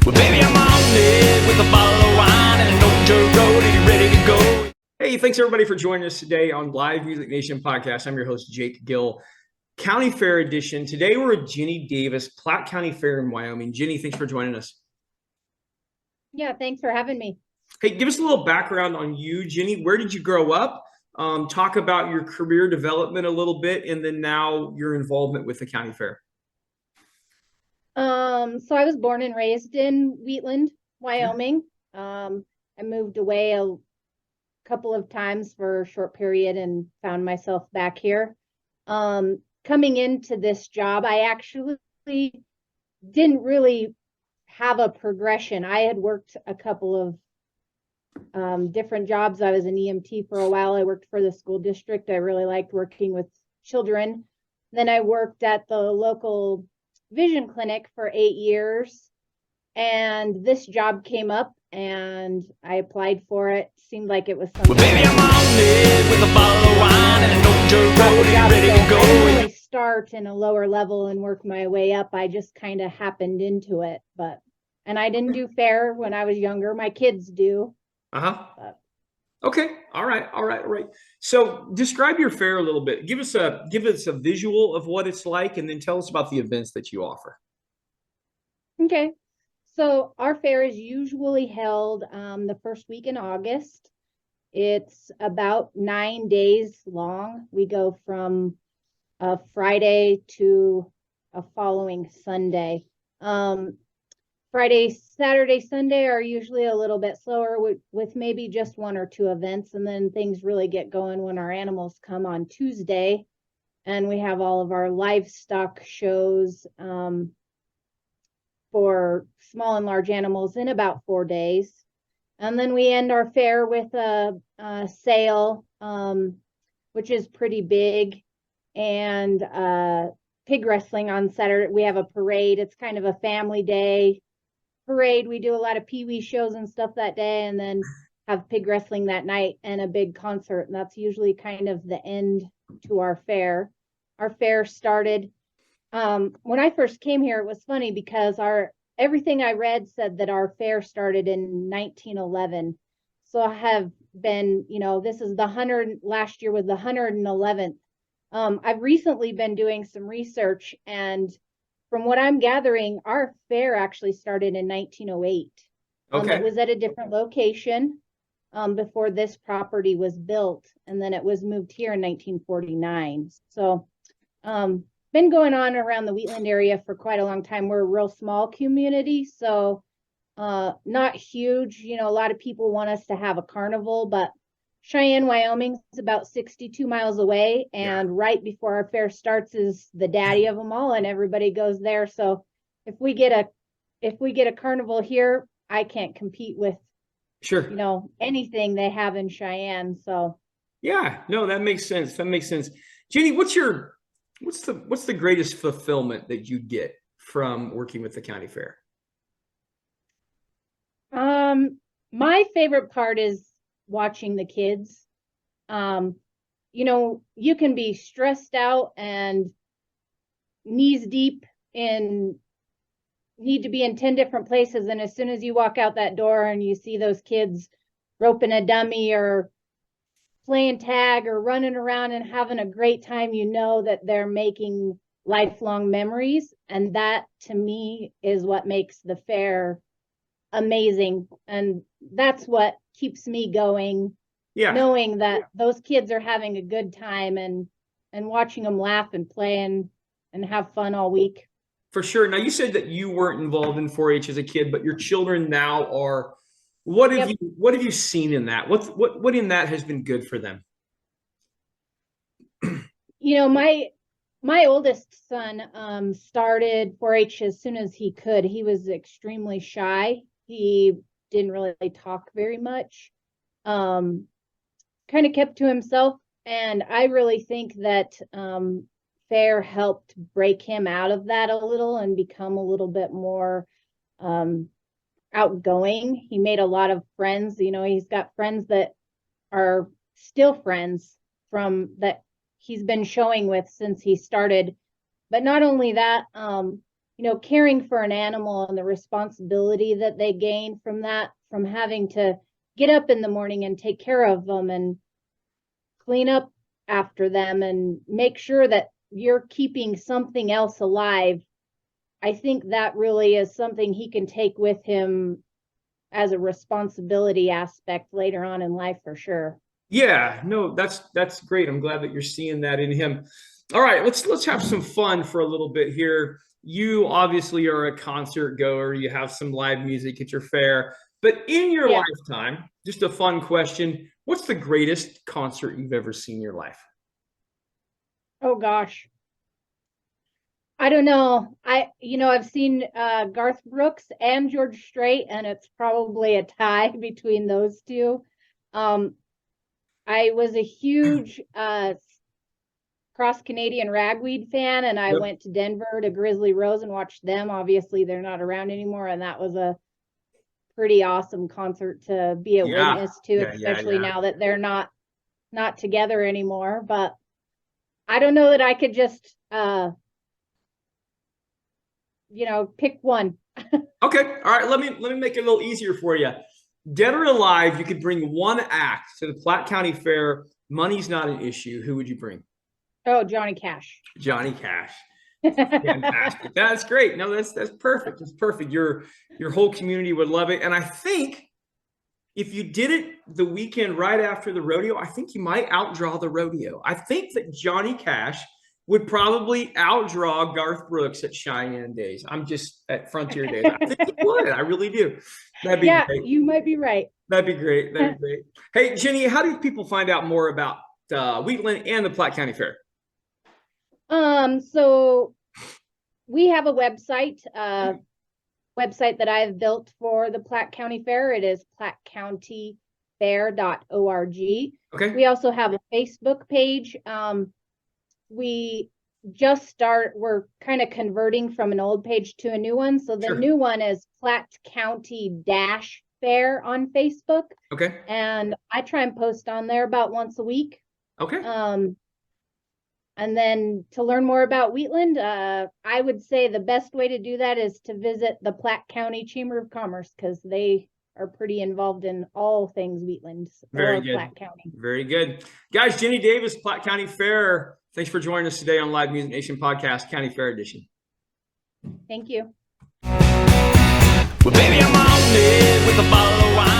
Well, baby, I'm on it with a bottle of wine and an old dirt road. Are you ready to go? Hey, thanks everybody for joining us today on Live Music Nation podcast. I'm your host, Jake Gill. County Fair edition. Today we're at Jenny Davis, Platte County Fair in Wyoming. Jenny, thanks for joining us. Yeah, thanks for having me. Hey, give us a little background on you, Jenny. Where did you grow up? Talk about your career development a little bit, and then now your involvement with the county fair. So I was born and raised in Wheatland, Wyoming. I moved away a couple of times for a short period and found myself back here. Coming into this job, I actually didn't really have a progression. I had worked a couple of different jobs. I was an EMT for a while. I worked for the school district. I really liked working with children. Then I worked at the local vision clinic for 8 years, and this job came up and I applied for it. Seemed like it was something. Well, baby, I'm on it with a bottle of wine and an old dirt road. Are you ready to go? I didn't really start in a lower level and work my way up. I just kind of happened into it, and I didn't do fair when I was younger. My kids do. Okay. All right. So describe your fair a little bit. Give us a visual of what it's like, and then tell us about the events that you offer. Okay. So our fair is usually held the first week in August. It's about 9 days long. We go from a Friday to a following Sunday. Friday, Saturday, Sunday are usually a little bit slower with maybe just one or two events. And then things really get going when our animals come on Tuesday. And we have all of our livestock shows for small and large animals in about 4 days. And then we end our fair with a sale, which is pretty big, and pig wrestling on Saturday. We have a parade. It's kind of a family day parade. We do a lot of pee-wee shows and stuff that day, and then have pig wrestling that night and a big concert. And that's usually kind of the end to our fair. Our fair started when I first came here. It was funny because everything I read said that our fair started in 1911. So I have been, this is last year was the 111th. I've recently been doing some research, and from what I'm gathering, our fair actually started in 1908. Okay. It was at a different location before this property was built, and then it was moved here in 1949. So been going on around the Wheatland area for quite a long time. We're a real small community, so not huge. A lot of people want us to have a carnival, but Cheyenne, Wyoming is about 62 miles away, and right before our fair starts is the daddy of them all, and everybody goes there. So if we get a carnival here, I can't compete with anything they have in Cheyenne. So no, that makes sense. Jenny, what's the greatest fulfillment that you get from working with the county fair? My favorite part is watching the kids. You can be stressed out and knees deep and need to be in 10 different places, and as soon as you walk out that door and you see those kids roping a dummy or playing tag or running around and having a great time, you know that they're making lifelong memories. And that, to me, is what makes the fair amazing. And that's what keeps me going, knowing that those kids are having a good time and watching them laugh and play and have fun all week. For sure. Now, you said that you weren't involved in 4-H as a kid, but your children now are. What have you seen in that? What in that has been good for them? My oldest son started 4-H as soon as he could. He was extremely shy. He didn't really talk very much. Kind of kept to himself, and I really think that fair helped break him out of that a little and become a little bit more outgoing. He made a lot of friends. He's got friends that are still friends from that he's been showing with since he started. But not only that, caring for an animal and the responsibility that they gain from that, from having to get up in the morning and take care of them and clean up after them and make sure that you're keeping something else alive. I think that really is something he can take with him as a responsibility aspect later on in life for sure. Yeah, no, that's great. I'm glad that you're seeing that in him. All right, let's have some fun for a little bit here. You obviously are a concert goer. You have some live music at your fair, but in your lifetime, just a fun question: what's the greatest concert you've ever seen in your life? Oh gosh, I don't know. I've seen Garth Brooks and George Strait, and it's probably a tie between those two. I was a huge Cross Canadian Ragweed fan, and I went to Denver to Grizzly Rose and watched them. Obviously, they're not around anymore, and that was a pretty awesome concert to be a witness to, especially now that they're not together anymore. But I don't know that I could just pick one. Okay, all right. Let me make it a little easier for you. Dead or alive, you could bring one act to the Platte County Fair. Money's not an issue. Who would you bring? Oh, Johnny Cash. Johnny Cash. Fantastic. That's great. No, that's perfect. That's perfect. Your whole community would love it. And I think if you did it the weekend right after the rodeo, I think you might outdraw the rodeo. I think that Johnny Cash would probably outdraw Garth Brooks at Cheyenne Days. I'm just at Frontier Days. I think he would. I really do. That'd be great. You might be right. That'd be great. That'd be great. Hey, Jenny, how do people find out more about Wheatland and the Platte County Fair? So we have a website that I've built for the Platte County Fair. It is plattecountyfair.org. Okay. We also have a Facebook page. We're kind of converting from an old page to a new one. So the new one is Platte County-Fair on Facebook. Okay. And I try and post on there about once a week. Okay. And then to learn more about Wheatland, I would say the best way to do that is to visit the Platte County Chamber of Commerce, because they are pretty involved in all things Wheatland or Platte County. Very good. Guys, Jenny Davis, Platte County Fair. Thanks for joining us today on Live Music Nation Podcast, County Fair Edition. Thank you. Well, baby, I'm on it with a bottle of wine.